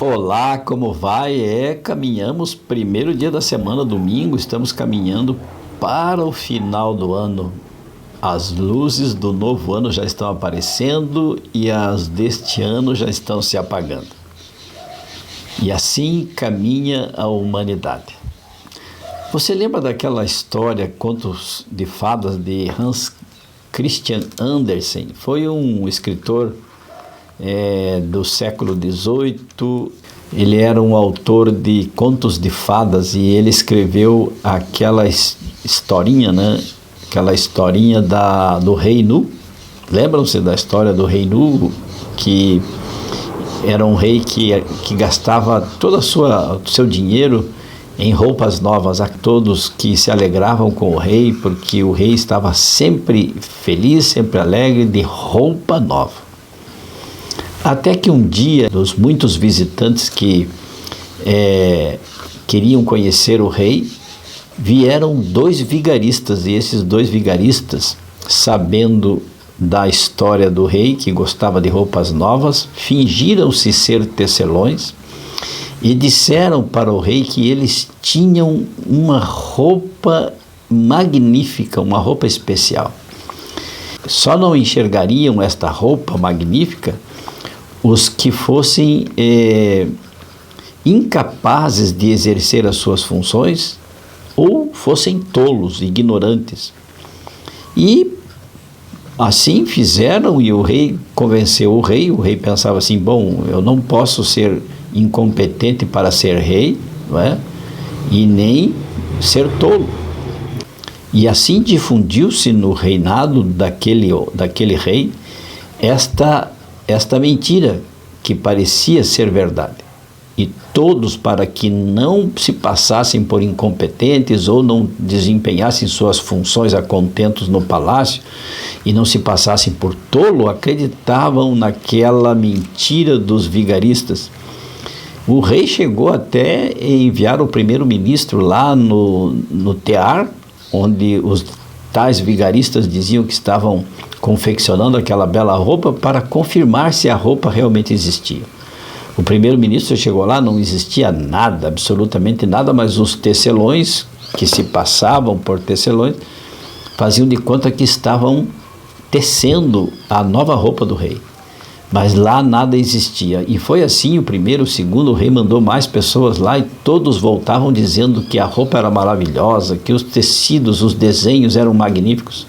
Olá, como vai? Caminhamos, primeiro dia da semana, domingo, estamos caminhando para o final do ano. As luzes do novo ano já estão aparecendo e as deste ano já estão se apagando. E assim caminha a humanidade. Você lembra daquela história, Contos de Fadas, de Hans Christian Andersen? Foi um escritor do século XVIII. Ele era um autor de contos de fadas e ele escreveu aquela historinha, né? Aquela historinha do Rei Nu. Lembram-se da história do Rei Nu? Que era um rei que gastava todo o seu dinheiro em roupas novas, a todos que se alegravam com o rei, porque o rei estava sempre feliz, sempre alegre, de roupa nova. Até que um dia, dos muitos visitantes que queriam conhecer o rei, vieram dois vigaristas, e esses dois vigaristas, sabendo da história do rei, que gostava de roupas novas, fingiram-se ser tecelões e disseram para o rei que eles tinham uma roupa magnífica, uma roupa especial. Só não enxergariam esta roupa magnífica os que fossem incapazes de exercer as suas funções ou fossem tolos, ignorantes. E assim fizeram, e o rei convenceu o rei pensava assim: bom, eu não posso ser incompetente para ser rei, não é? E nem ser tolo. E assim difundiu-se no reinado daquele rei esta mentira que parecia ser verdade. E todos, para que não se passassem por incompetentes ou não desempenhassem suas funções a contentos no palácio e não se passassem por tolo, acreditavam naquela mentira dos vigaristas. O rei chegou até a enviar o primeiro-ministro lá no tear, onde os tais vigaristas diziam que estavam confeccionando aquela bela roupa, para confirmar se a roupa realmente existia. O primeiro-ministro chegou lá, não existia nada, absolutamente nada, mas os tecelões, que se passavam por tecelões, faziam de conta que estavam tecendo a nova roupa do rei. Mas lá nada existia. E foi assim, o primeiro, o segundo, o rei mandou mais pessoas lá e todos voltavam dizendo que a roupa era maravilhosa, que os tecidos, os desenhos eram magníficos.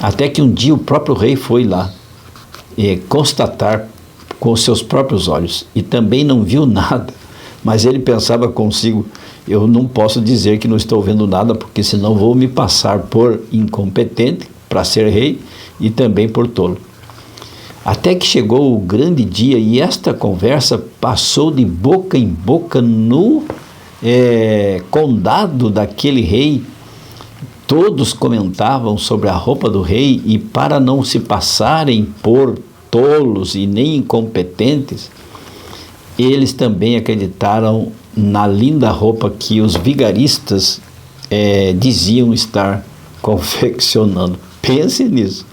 Até que um dia o próprio rei foi lá constatar com os seus próprios olhos e também não viu nada. Mas ele pensava consigo: eu não posso dizer que não estou vendo nada, porque senão vou me passar por incompetente para ser rei e também por tolo. Até que chegou o grande dia e esta conversa passou de boca em boca no condado daquele rei. Todos comentavam sobre a roupa do rei e, para não se passarem por tolos e nem incompetentes, eles também acreditaram na linda roupa que os vigaristas diziam estar confeccionando. Pense nisso.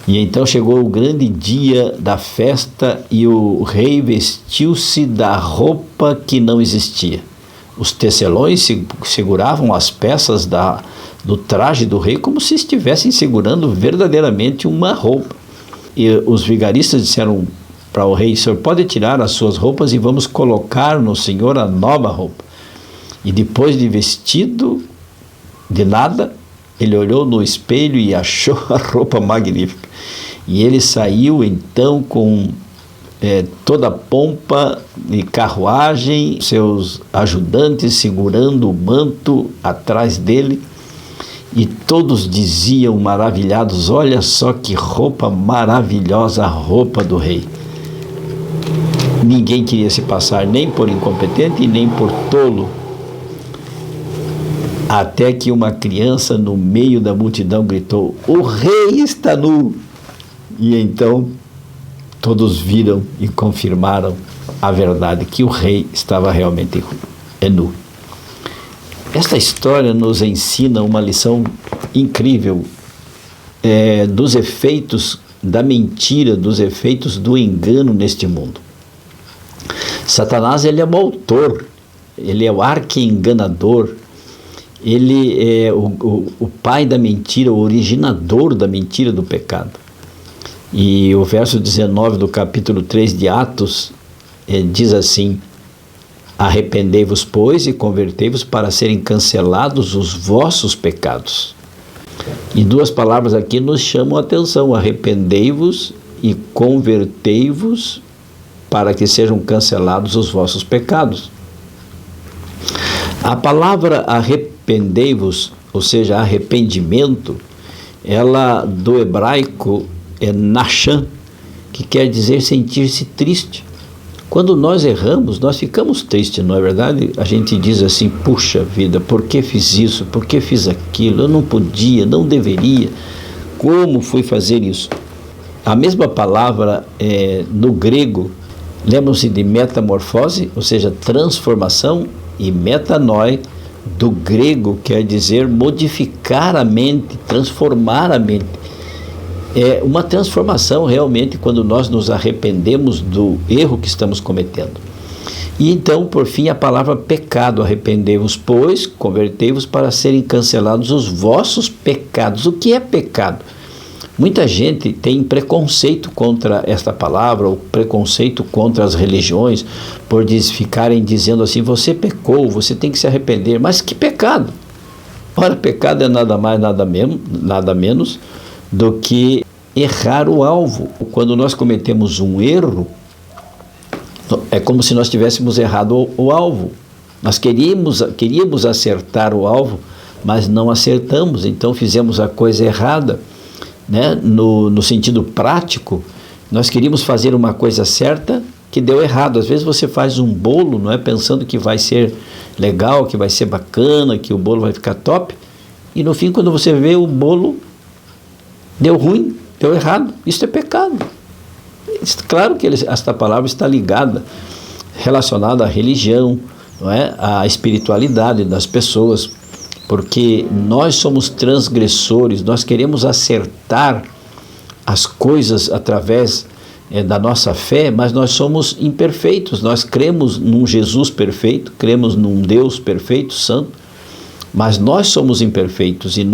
E então chegou o grande dia da festa e o rei vestiu-se da roupa que não existia. Os tecelões seguravam as peças do traje do rei como se estivessem segurando verdadeiramente uma roupa. E os vigaristas disseram para o rei: o senhor pode tirar as suas roupas e vamos colocar no senhor a nova roupa. E depois de vestido de nada, ele olhou no espelho e achou a roupa magnífica. E ele saiu então com toda a pompa e carruagem, seus ajudantes segurando o manto atrás dele, e todos diziam maravilhados: olha só que roupa maravilhosa, a roupa do rei. Ninguém queria se passar nem por incompetente e nem por tolo, até que uma criança no meio da multidão gritou: o rei está nu! E então todos viram e confirmaram a verdade, que o rei estava realmente nu. Esta história nos ensina uma lição incrível dos efeitos da mentira, dos efeitos do engano neste mundo. Satanás, ele é o autor, ele é o arqui-enganador, ele é o pai da mentira, o originador da mentira, do pecado. E o verso 19 do capítulo 3 de Atos diz assim: arrependei-vos, pois, e convertei-vos para serem cancelados os vossos pecados. E duas palavras aqui nos chamam a atenção: arrependei-vos e convertei-vos para que sejam cancelados os vossos pecados. A palavra arrependei-vos, ou seja, arrependimento, ela do hebraico é nachan, que quer dizer sentir-se triste. Quando nós erramos, nós ficamos tristes, não é verdade? A gente diz assim: puxa vida, por que fiz isso? Por que fiz aquilo? Eu não podia, não deveria. Como fui fazer isso? A mesma palavra no grego, lembram-se de metamorfose, ou seja, transformação, e metanoi, do grego, quer dizer modificar a mente, transformar a mente. É uma transformação realmente quando nós nos arrependemos do erro que estamos cometendo. E então, por fim, a palavra pecado: arrependei-vos, pois, convertei-vos para serem cancelados os vossos pecados. O que é pecado? Muita gente tem preconceito contra esta palavra, ou preconceito contra as religiões, por ficarem dizendo assim: você pecou, você tem que se arrepender. Mas que pecado? Ora, pecado é nada mais, nada menos do que errar o alvo. Quando nós cometemos um erro, é como se nós tivéssemos errado o alvo. Nós queríamos acertar o alvo, mas não acertamos, então fizemos a coisa errada. Né? No sentido prático, nós queríamos fazer uma coisa certa que deu errado. Às vezes você faz um bolo, não é, pensando que vai ser legal, que vai ser bacana, que o bolo vai ficar top, e no fim, quando você vê, o bolo deu ruim, deu errado. Isso é pecado. Claro que esta palavra está ligada, relacionada à religião, não é? À espiritualidade das pessoas, porque nós somos transgressores, nós queremos acertar as coisas através da nossa fé, mas nós somos imperfeitos. Nós cremos num Jesus perfeito, cremos num Deus perfeito, santo, mas nós somos imperfeitos, e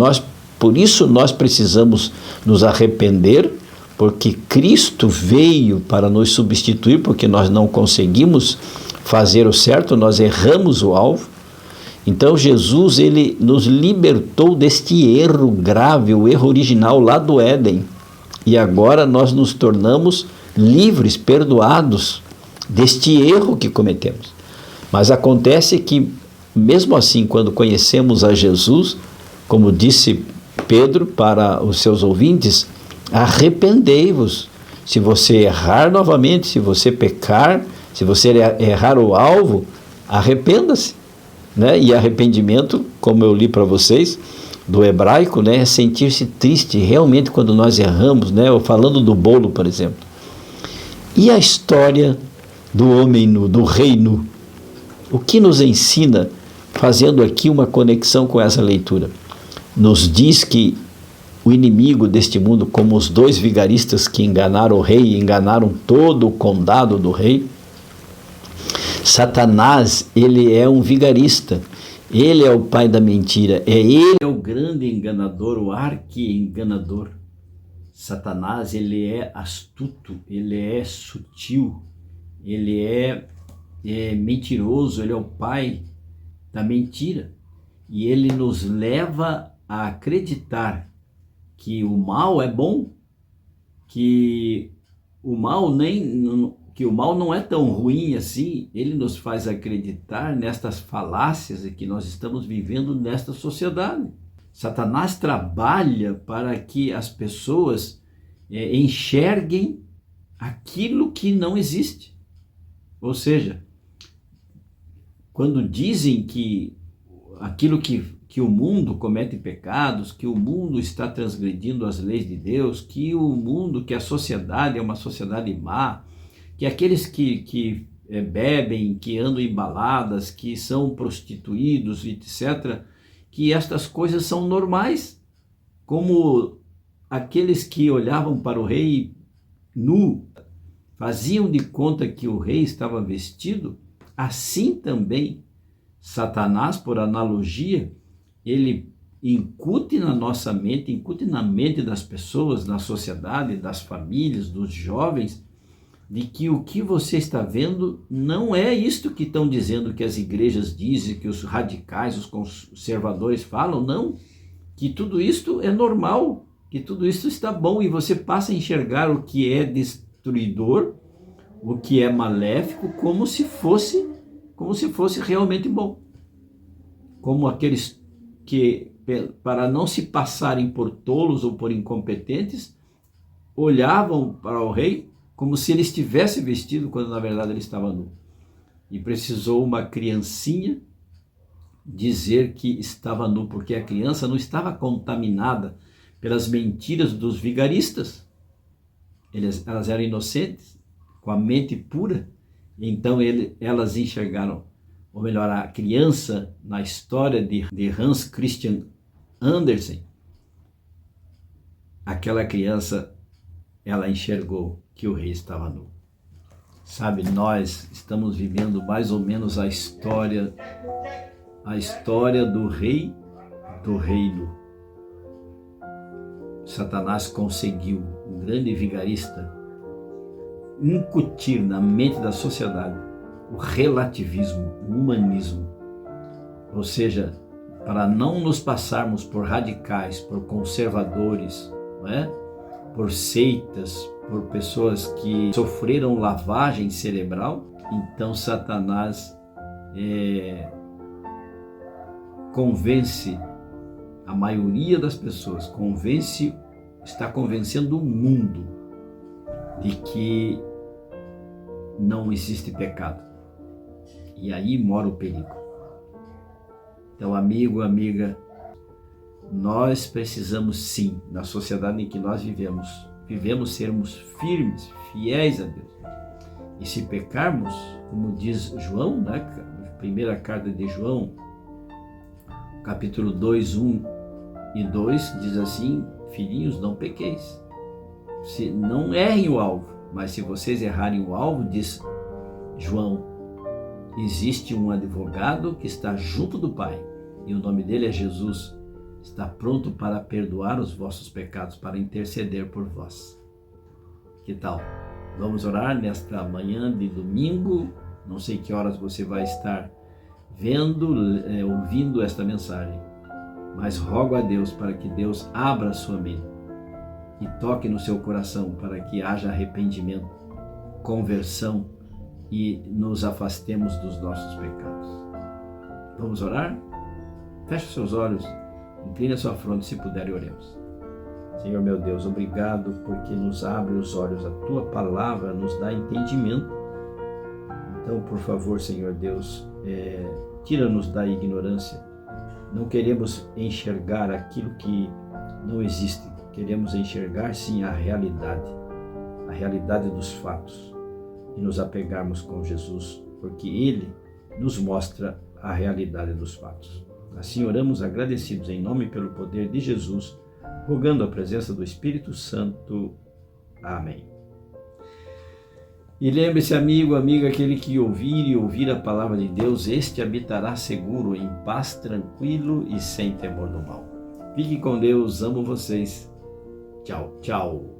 por isso nós precisamos nos arrepender, porque Cristo veio para nos substituir, porque nós não conseguimos fazer o certo, nós erramos o alvo. Então Jesus, ele nos libertou deste erro grave, o erro original lá do Éden, e agora nós nos tornamos livres, perdoados deste erro que cometemos. Mas acontece que, mesmo assim, quando conhecemos a Jesus, como disse Pedro para os seus ouvintes, arrependei-vos. Se você errar novamente, se você pecar, se você errar o alvo, arrependa-se. Né? E arrependimento, como eu li para vocês, do hebraico, né, é sentir-se triste realmente quando nós erramos, né? Falando do bolo, por exemplo. E a história do homem nu, do rei nu? O que nos ensina, fazendo aqui uma conexão com essa leitura? Nos diz que o inimigo deste mundo, como os dois vigaristas que enganaram o rei e enganaram todo o condado do rei, Satanás, ele é um vigarista, ele é o pai da mentira, ele é o grande enganador, o arqui-enganador. Satanás, ele é astuto, ele é sutil, ele é mentiroso, ele é o pai da mentira, e ele nos leva a acreditar que o mal é bom, que o mal não é tão ruim assim. Ele nos faz acreditar nestas falácias que nós estamos vivendo nesta sociedade. Satanás trabalha para que as pessoas enxerguem aquilo que não existe. Ou seja, quando dizem que aquilo que o mundo comete pecados, que o mundo está transgredindo as leis de Deus, que a sociedade é uma sociedade má, que aqueles que bebem, que andam em baladas, que são prostituídos, etc., que estas coisas são normais, como aqueles que olhavam para o rei nu faziam de conta que o rei estava vestido, assim também Satanás, por analogia, ele incute na nossa mente, incute na mente das pessoas, na sociedade, das famílias, dos jovens, de que o que você está vendo não é isto que estão dizendo que as igrejas dizem, que os radicais, os conservadores falam, não, que tudo isto é normal, que tudo isto está bom, e você passa a enxergar o que é destruidor, o que é maléfico, como se fosse realmente bom. Como aqueles que, para não se passarem por tolos ou por incompetentes, olhavam para o rei como se ele estivesse vestido, quando na verdade ele estava nu. E precisou uma criancinha dizer que estava nu, porque a criança não estava contaminada pelas mentiras dos vigaristas. Elas eram inocentes, com a mente pura, então elas enxergaram, ou melhor, a criança, na história de Hans Christian Andersen, aquela criança, ela enxergou que o rei estava nu. Sabe, nós estamos vivendo mais ou menos a história do rei do reino. Satanás conseguiu, um grande vigarista, incutir na mente da sociedade o relativismo, o humanismo. Ou seja, para não nos passarmos por radicais, por conservadores, não é? Por seitas, por pessoas que sofreram lavagem cerebral, então Satanás convence a maioria das pessoas, está convencendo o mundo de que não existe pecado. E aí mora o perigo. Então, amigo, amiga, nós precisamos sim, na sociedade em que nós vivemos sermos firmes, fiéis a Deus. E se pecarmos, como diz João, né, primeira carta de João, capítulo 2, 1 e 2, diz assim: filhinhos, não pequeis. Se não errem o alvo, mas se vocês errarem o alvo, diz João, existe um advogado que está junto do Pai, e o nome dele é Jesus, está pronto para perdoar os vossos pecados, para interceder por vós. Que tal? Vamos orar nesta manhã de domingo. Não sei que horas você vai estar vendo, ouvindo esta mensagem, mas rogo a Deus para que Deus abra a sua mente e toque no seu coração para que haja arrependimento, conversão e nos afastemos dos nossos pecados. Vamos orar? Feche seus olhos, incline a sua fronte, se puder, e oremos. Senhor meu Deus, obrigado porque nos abre os olhos, a Tua palavra nos dá entendimento. Então, por favor, Senhor Deus, tira-nos da ignorância. Não queremos enxergar aquilo que não existe, queremos enxergar sim a realidade dos fatos, e nos apegarmos com Jesus, porque Ele nos mostra a realidade dos fatos. Assim oramos agradecidos em nome e pelo poder de Jesus, rogando a presença do Espírito Santo. Amém. E lembre-se, amigo, amiga, aquele que ouvir a palavra de Deus, este habitará seguro, em paz, tranquilo e sem temor do mal. Fique com Deus, amo vocês. Tchau, tchau.